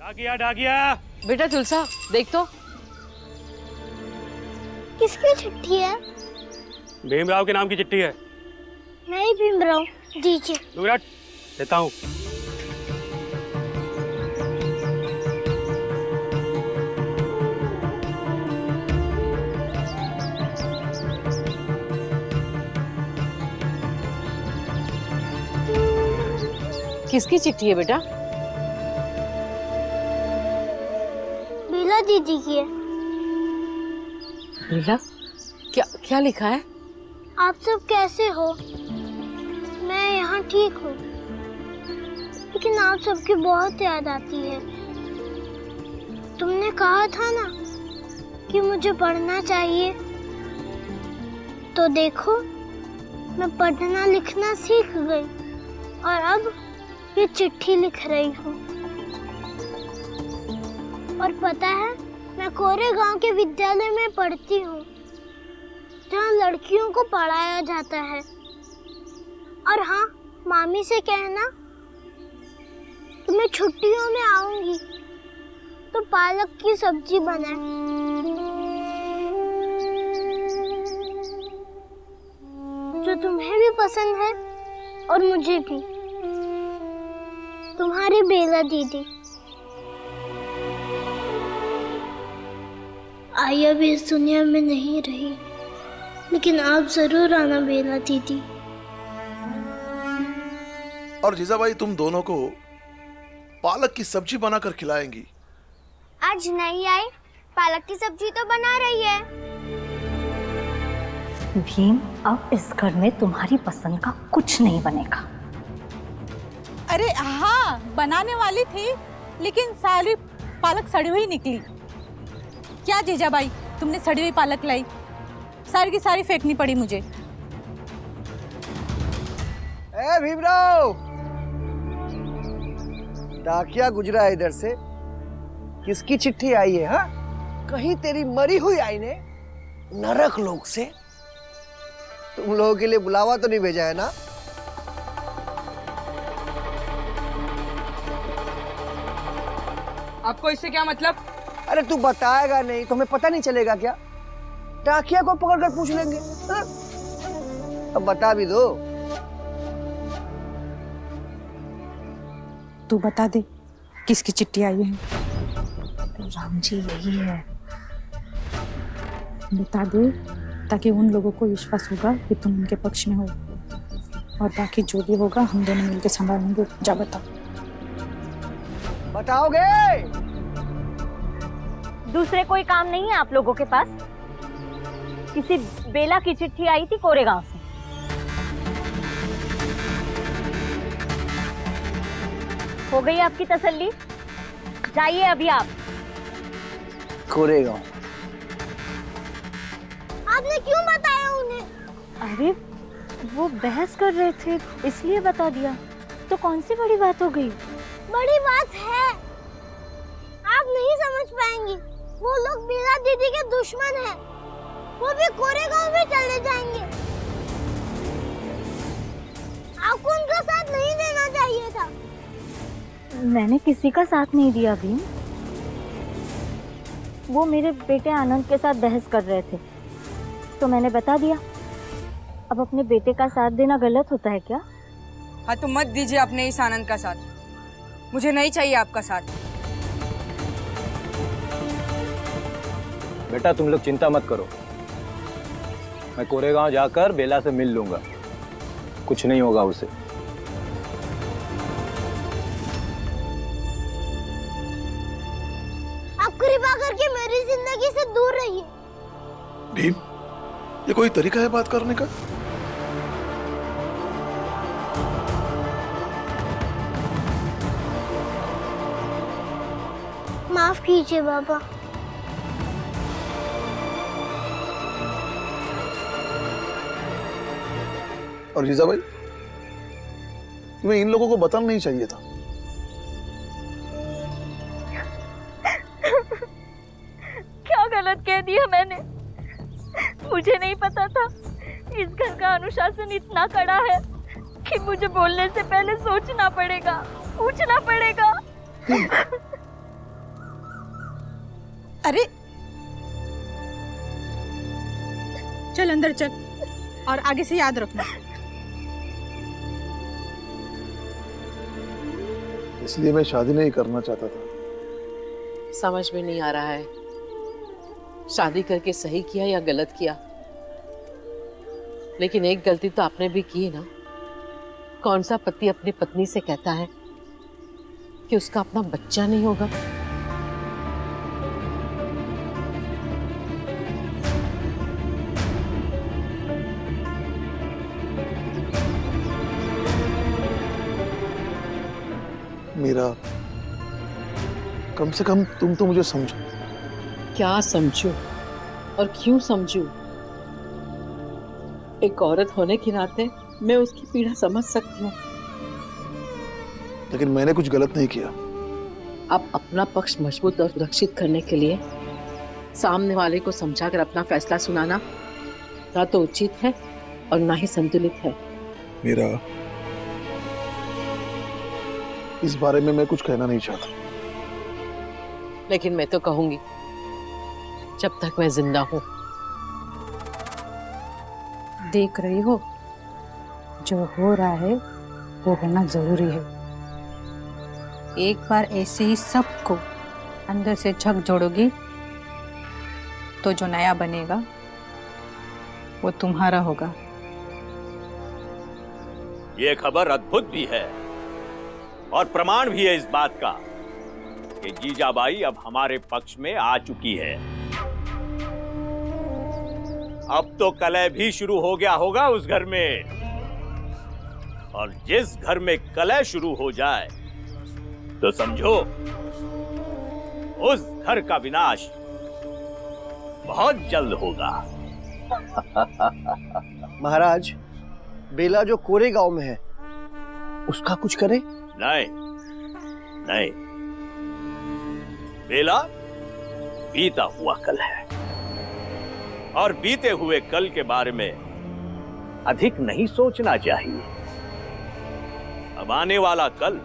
डाकिया डाकिया। बेटा तुलसा देख तो। किसकी चिट्ठी है? भीमराव के नाम की चिट्ठी है। नहीं भीमराव, दीजिए। 2 मिनट देता हूँ। किसकी चिट्ठी है बेटा? बेला दीदी की है। बेला? क्या क्या लिखा है? आप सब कैसे हो? मैं यहाँ ठीक हूँ, लेकिन आप सबकी बहुत याद आती है। तुमने कहा था ना कि मुझे पढ़ना चाहिए, तो देखो मैं पढ़ना लिखना सीख गई और अब ये चिट्ठी लिख रही हूँ। और पता है, मैं कोरे गांव के विद्यालय में पढ़ती हूँ, जहाँ लड़कियों को पढ़ाया जाता है। और हाँ, मामी से कहना कि मैं छुट्टियों में आऊंगी तो पालक की सब्जी बनाए। जो तुम्हें भी पसंद है और मुझे भी। तुम्हारी बेला दीदी। आया भी इस दुनिया में नहीं रही, लेकिन आप जरूर आना बेला दीदी। और जीजाबाई तुम दोनों को पालक की सब्जी बनाकर खिलाएंगी। आज नहीं आई, पालक की सब्जी तो बना रही है। भीम, अब इस घर में तुम्हारी पसंद का कुछ नहीं बनेगा। अरे हाँ, बनाने वाली थी, लेकिन सारी पालक सड़ी हुई निकली। क्या जीजाबाई, तुमने सड़ी हुई पालक लाई? सारी की सारी फेंकनी पड़ी मुझे। ए भीमराव, डाकिया गुजरा है इधर से। किसकी चिट्ठी आई है? हाँ, कहीं तेरी मरी हुई आई ने नरक लोक से तुम लोगों के लिए बुलावा तो नहीं भेजा है ना? आपको इससे क्या मतलब? अरे तू बताएगा नहीं तो हमें पता नहीं चलेगा क्या? डाकिया को पकड़कर पूछ लेंगे। हाँ? अब बता भी दो। तू बता दे किसकी चिट्ठी आई है। राम जी, यही है। बता दे, ताकि उन लोगों को विश्वास होगा कि तुम उनके पक्ष में हो, और बाकी जो भी होगा हम दोनों मिलकर संभालेंगे। जा बता। बताओगे? दूसरे कोई काम नहीं है आप लोगों के पास? किसी बेला की चिट्ठी आई थी कोरेगांव से। हो गई आपकी तसल्ली? जाइए अभी आप। कोरेगांव? आपने क्यों बताया उन्हें? अरे वो बहस कर रहे थे इसलिए बता दिया। तो कौन सी बड़ी बात हो गई? बड़ी बात है, आप नहीं समझ पाएंगी। वो लोग बेला दीदी के दुश्मन हैं। वो भी कोरेगांव में चले जाएंगे। आपको उनका साथ नहीं देना चाहिए था। मैंने किसी का साथ नहीं दिया भीम। वो मेरे बेटे आनंद के साथ बहस कर रहे थे तो मैंने बता दिया। अब अपने बेटे का साथ देना गलत होता है क्या? हाँ तो मत दीजिए अपने इस आनंद का साथ। मुझे नहीं चाहिए आपका साथ। बेटा तुम लोग चिंता मत करो, मैं कोरेगांव जाकर बेला से मिल लूंगा। कुछ नहीं होगा उसे। आप कृपा करके मेरी जिंदगी से दूर रहिए। भीम, ये कोई तरीका है बात करने का? माफ कीजिए बाबा। और जीजाबाई, तुम्हें इन लोगों को बताना नहीं चाहिए था। क्या गलत कह दिया मैंने? मुझे नहीं पता था इस घर का अनुशासन इतना कड़ा है कि मुझे बोलने से पहले सोचना पड़ेगा, पूछना पड़ेगा। अरे चल अंदर चल, और आगे से याद रखना। इसलिए मैं शादी नहीं करना चाहता था। समझ में नहीं आ रहा है शादी करके सही किया या गलत किया। लेकिन एक गलती तो आपने भी की ना। कौन सा पति अपनी पत्नी से कहता है कि उसका अपना बच्चा नहीं होगा? मीरा, कम से कम तुम तो मुझे समझो। क्या समझूं और क्यों समझूं? एक औरत होने के नाते मैं उसकी पीड़ा समझ सकती हूँ। लेकिन मैंने कुछ गलत नहीं किया। अब अपना पक्ष मजबूत और सुरक्षित करने के लिए सामने वाले को समझाकर अपना फैसला सुनाना ना तो उचित है और ना ही संतुलित है। मीरा, इस बारे में मैं कुछ कहना नहीं चाहता। लेकिन मैं तो कहूंगी, जब तक मैं जिंदा हूँ। देख रही हो, जो हो रहा है वो होना जरूरी है। एक बार ऐसे ही सबको अंदर से झक जोड़ोगी तो जो नया बनेगा वो तुम्हारा होगा। ये खबर अद्भुत भी है और प्रमाण भी है इस बात का कि जीजाबाई अब हमारे पक्ष में आ चुकी है। अब तो कलह भी शुरू हो गया होगा उस घर में, और जिस घर में कलह शुरू हो जाए तो समझो उस घर का विनाश बहुत जल्द होगा। महाराज, बेला जो कोरे गांव में है उसका कुछ करे? नहीं नहीं, बेला बीता हुआ कल है और बीते हुए कल के बारे में अधिक नहीं सोचना चाहिए। अब आने वाला कल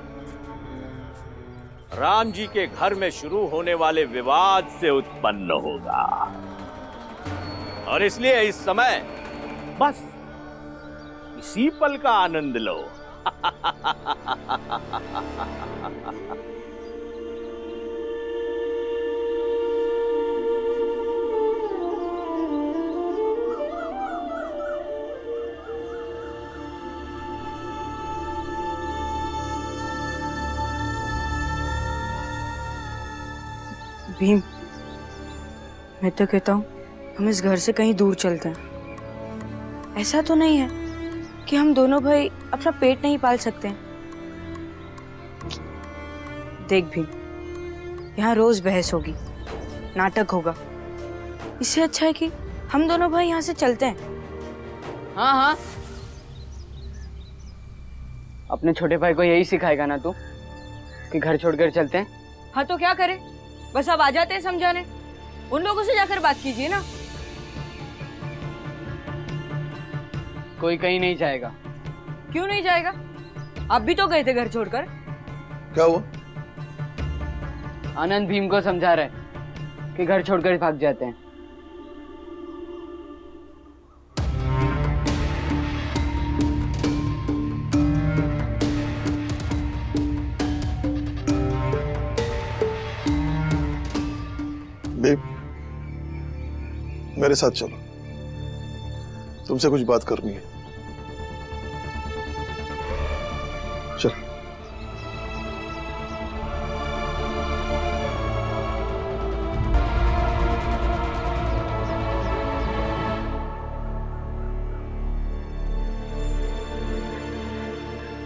राम जी के घर में शुरू होने वाले विवाद से उत्पन्न होगा, और इसलिए इस समय बस इसी पल का आनंद लो। भीम, मैं तो कहता हूँ हम इस घर से कहीं दूर चलते हैं। ऐसा तो नहीं है कि हम दोनों भाई अपना पेट नहीं पाल सकते हैं। देख भीम, यहाँ रोज बहस होगी, नाटक होगा। इससे अच्छा है कि हम दोनों भाई यहाँ से चलते हैं। हाँ हाँ, अपने छोटे भाई को यही सिखाएगा ना तू कि घर छोड़कर चलते हैं? हाँ तो क्या करें, बस अब आ जाते हैं समझाने। उन लोगों से जाकर बात कीजिए ना। कोई कहीं नहीं जाएगा। क्यों नहीं जाएगा? आप भी तो गए थे घर छोड़कर। क्या हुआ? आनंद भीम को समझा रहे कि घर छोड़कर भाग जाते हैं। बेब, मेरे साथ चलो, तुमसे कुछ बात करनी है। चल।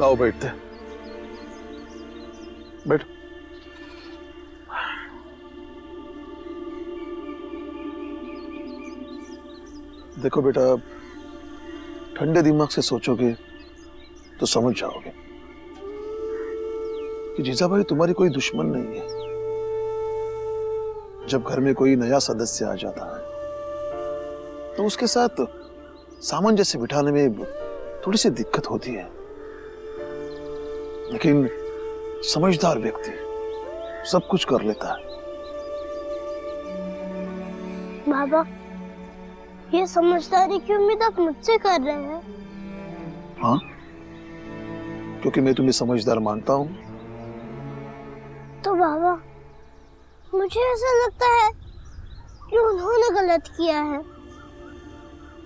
आओ बैठते हैं। बैठ। देखो बेटा, ठंडे दिमाग से सोचोगे तो समझ जाओगे कि जीजाबाई तुम्हारी कोई दुश्मन नहीं है। जब घर में कोई नया सदस्य आ जाता है तो उसके साथ सामंजस्य बिठाने में थोड़ी सी दिक्कत होती है, लेकिन समझदार व्यक्ति सब कुछ कर लेता है। बाबा, ये समझदारी की उम्मीद आप मुझसे कर रहे हैं? हाँ, क्योंकि मैं तुम्हें समझदार मानता हूँ। तो बाबा, मुझे ऐसा लगता है कि उन्होंने गलत किया है।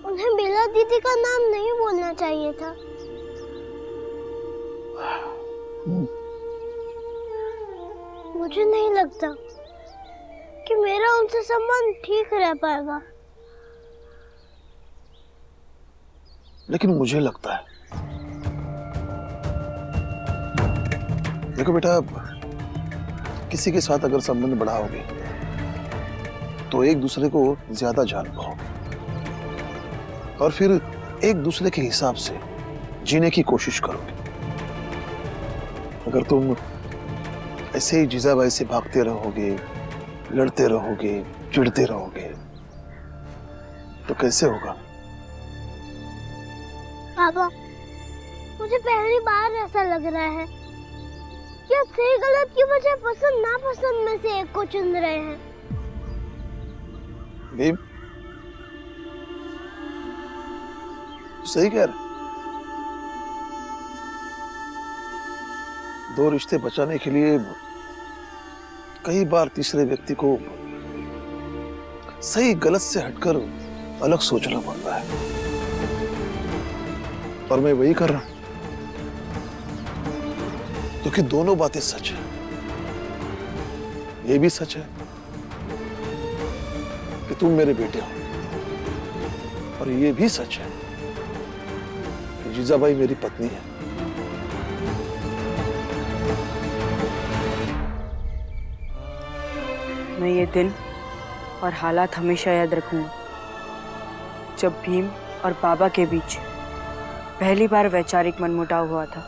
उन्हें बेला दीदी का नाम नहीं बोलना चाहिए था। मुझे नहीं लगता कि मेरा उनसे संबंध ठीक रह पाएगा। लेकिन मुझे लगता है, देखो बेटा, किसी के साथ अगर संबंध बढ़ाओगे तो एक दूसरे को ज्यादा जान पाओगे और फिर एक दूसरे के हिसाब से जीने की कोशिश करोगे। अगर तुम ऐसे ही जीजाबाई से भागते रहोगे, लड़ते रहोगे, चिढ़ते रहोगे, तो कैसे होगा? पापा, मुझे पहली बार ऐसा लग रहा है कि आप सही गलत की वजह पसंद नापसंद में से एक को चुन रहे हैं। भीम, सही कह रहा। दो रिश्ते बचाने के लिए कई बार तीसरे व्यक्ति को सही गलत से हटकर अलग सोचना पड़ता है, और मैं वही कर रहा हूं, क्योंकि दोनों बातें सच है। ये भी सच है कि तुम मेरे बेटे हो, और ये भी सच है कि जीजाबाई मेरी पत्नी है। मैं ये दिन और हालात हमेशा याद रखूंगा जब भीम और बाबा के बीच पहली बार वैचारिक मनमुटाव हुआ था।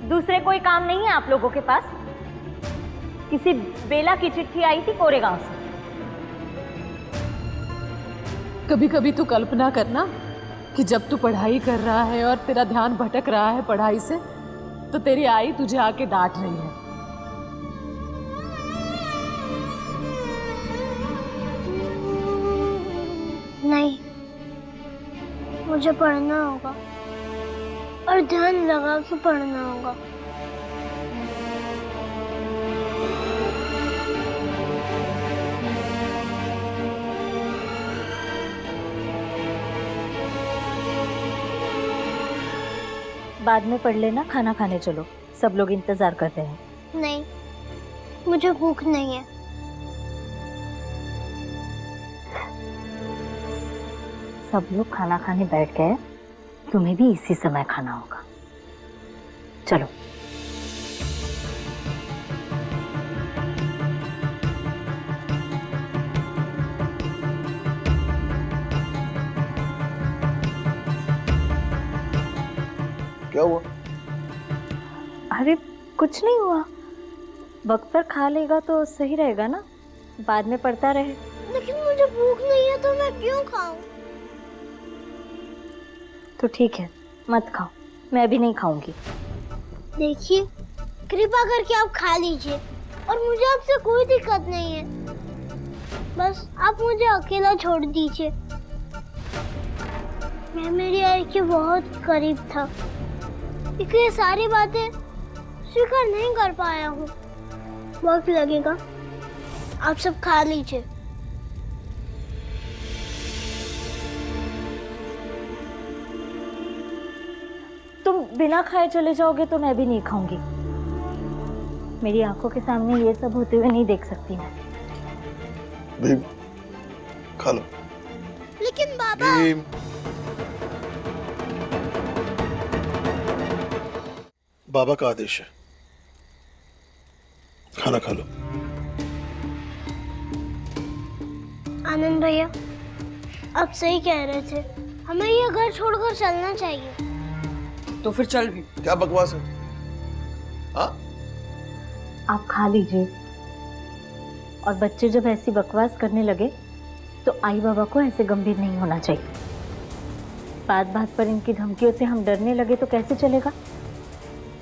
दूसरे कोई काम नहीं है आप लोगों के पास? किसी बेला की चिट्ठी आई थी कोरेगांव से। कभी कभी तू कल्पना करना कि जब तू पढ़ाई कर रहा है और तेरा ध्यान भटक रहा है पढ़ाई से, तो तेरी आई तुझे आके डांट रही है। नहीं, मुझे पढ़ना होगा और ध्यान लगा के पढ़ना होगा। बाद में पढ़ लेना, खाना खाने चलो, सब लोग इंतजार कर रहे हैं। नहीं, मुझे भूख नहीं है। सब लोग खाना खाने बैठ गए, तुम्हें भी इसी समय खाना होगा। चलो। क्या हुआ? अरे कुछ नहीं हुआ, वक्त पर खा लेगा तो सही रहेगा ना, बाद में पढ़ता रहे। लेकिन मुझे भूख नहीं है तो मैं क्यों खाऊं? तो ठीक है, मत खाओ, मैं भी नहीं खाऊंगी। देखिए, कृपा करके आप खा लीजिए, और मुझे आपसे कोई दिक्कत नहीं है। बस आप मुझे अकेला छोड़ दीजिए। मैं मेरी आई के बहुत करीब था, लेकिन ये सारी बातें स्वीकार नहीं कर पाया हूँ। वक्त लगेगा, आप सब खा लीजिए। तुम बिना खाए चले जाओगे तो मैं भी नहीं खाऊंगी। मेरी आंखों के सामने ये सब होते हुए नहीं देख सकती मैं। भीम, खा लो। लेकिन बाबा, भीम, बाबा का आदेश है, खाना खा लो। आनंद भैया, आप सही कह रहे थे, हमें ये घर छोड़कर चलना चाहिए। तो फिर चल भी। क्या बकवास है? हाँ? आप खा लीजिए, और बच्चे जब ऐसी बकवास करने लगे तो आई बाबा को ऐसे गंभीर नहीं होना चाहिए। बात बात पर इनकी धमकियों से हम डरने लगे तो कैसे चलेगा?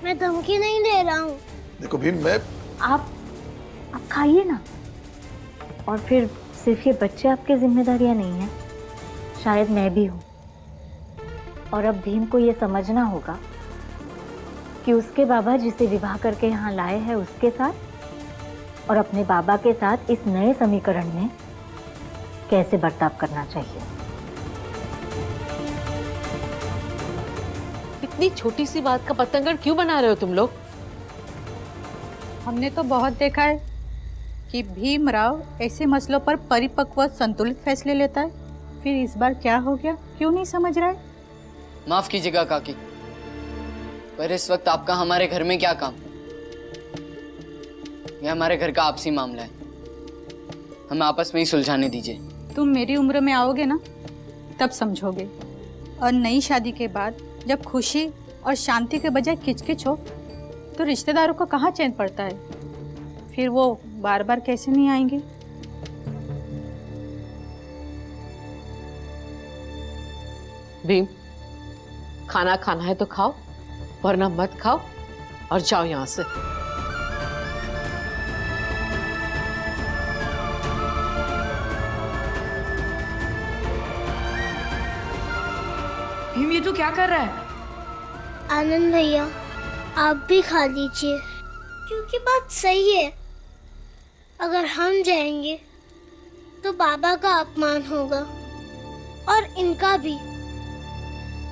मैं धमकी नहीं दे रहा हूँ। देखो भीम, मैं आप खाइए ना। और फिर सिर्फ ये बच्चे आपकी जिम्मेदारियां नहीं है, शायद मैं भी हूँ। और अब भीम को ये समझना होगा कि उसके बाबा जिसे विवाह करके यहाँ लाए हैं उसके साथ और अपने बाबा के साथ इस नए समीकरण में कैसे बर्ताव करना चाहिए। इतनी छोटी सी बात का पतंगड़ क्यों बना रहे हो तुम लोग? हमने तो बहुत देखा है कि भीमराव ऐसे मसलों पर परिपक्व संतुलित फैसले लेता है। फिर इस बार क्या हो गया, क्यों नहीं समझ रहा है? माफ कीजिएगा काकी, पर इस वक्त आपका हमारे घर में क्या काम? यह हमारे घर का आपसी मामला है, हमें आपस में ही सुलझाने दीजिए। तुम मेरी उम्र में आओगे ना, तब समझोगे। और नई शादी के बाद जब खुशी और शांति के बजाय किचकिच हो तो रिश्तेदारों को कहाँ चैन पड़ता है? फिर वो बार बार कैसे नहीं आएंगे? भीम, खाना खाना है तो खाओ, वरना मत खाओ और जाओ यहाँ से। भीम ये तू क्या कर रहा है? आनंद भैया, आप भी खा लीजिए, क्योंकि बात सही है। अगर हम जाएंगे तो बाबा का अपमान होगा और इनका भी,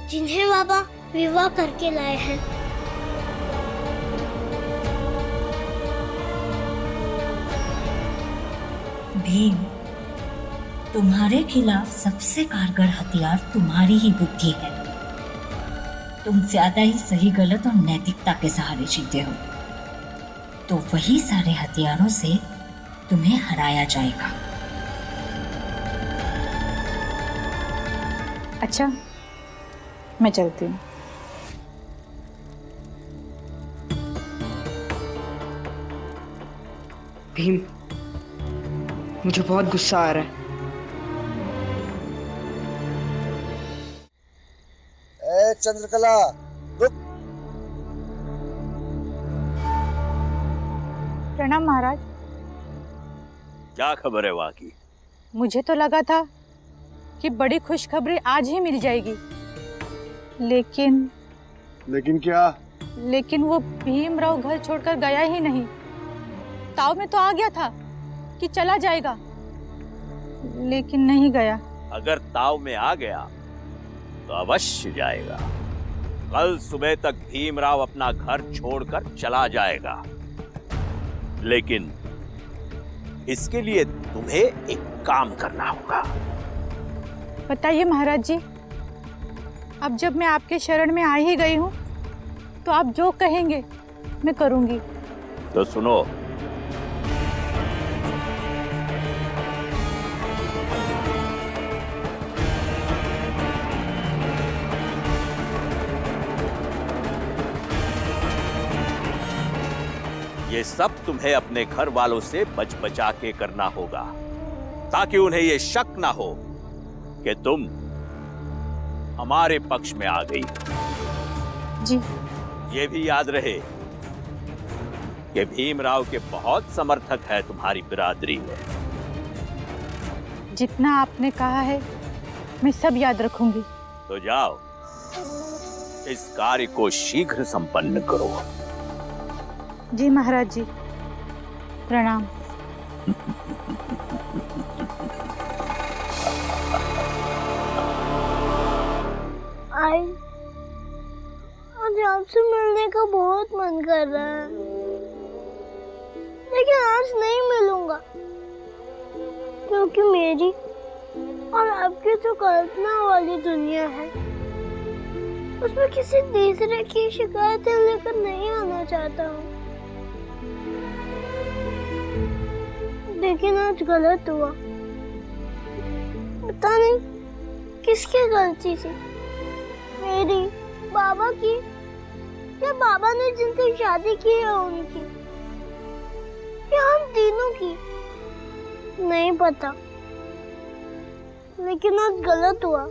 जिन्हें बाबा विवाह करके लाए हैं। भीम, तुम्हारे खिलाफ सबसे कारगर हथियार तुम्हारी ही बुद्धि है। तुम ज्यादा ही सही गलत और नैतिकता के सहारे जीते हो, तो वही सारे हथियारों से तुम्हें हराया जाएगा। अच्छा, मैं चलती हूँ। भीम, मुझे बहुत गुस्सा आ रहा है। चंद्रकला, रुक। प्रणाम महाराज। क्या खबर है वहाँ की? मुझे तो लगा था कि बड़ी खुशखबरी आज ही मिल जाएगी, लेकिन क्या? लेकिन वो भीमराव घर छोड़कर गया ही नहीं। ताव में तो आ गया था कि चला जाएगा, लेकिन नहीं गया। अगर ताव में आ गया तो अवश्य जाएगा। कल सुबह तक भीमराव अपना घर छोड़कर चला जाएगा, लेकिन इसके लिए तुम्हें एक काम करना होगा। बताइए महाराज जी। अब जब मैं आपके शरण में आ ही गई हूँ तो आप जो कहेंगे मैं करूँगी। तो सुनो, ये सब तुम्हें अपने घर वालों से बच बचा के करना होगा, ताकि उन्हें ये शक ना हो कि तुम हमारे पक्ष में आ गई। जी। ये भी याद रहे कि भीमराव के बहुत समर्थक है तुम्हारी बिरादरी में। जितना आपने कहा है मैं सब याद रखूंगी। तो जाओ, इस कार्य को शीघ्र संपन्न करो। जी महाराज जी, प्रणाम। आज आपसे मिलने का बहुत मन कर रहा है, लेकिन आज नहीं मिलूंगा, क्योंकि मेरी और आपकी जो कल्पना वाली दुनिया है उसमें किसी तीसरे की शिकायतें लेकर नहीं आना चाहता हूँ। लेकिन आज गलत हुआ, पता नहीं किसकी गलती थी, मेरी, बाबा की, या बाबा ने जिनसे शादी की है उनकी, या हम तीनों की, नहीं पता। लेकिन आज गलत हुआ।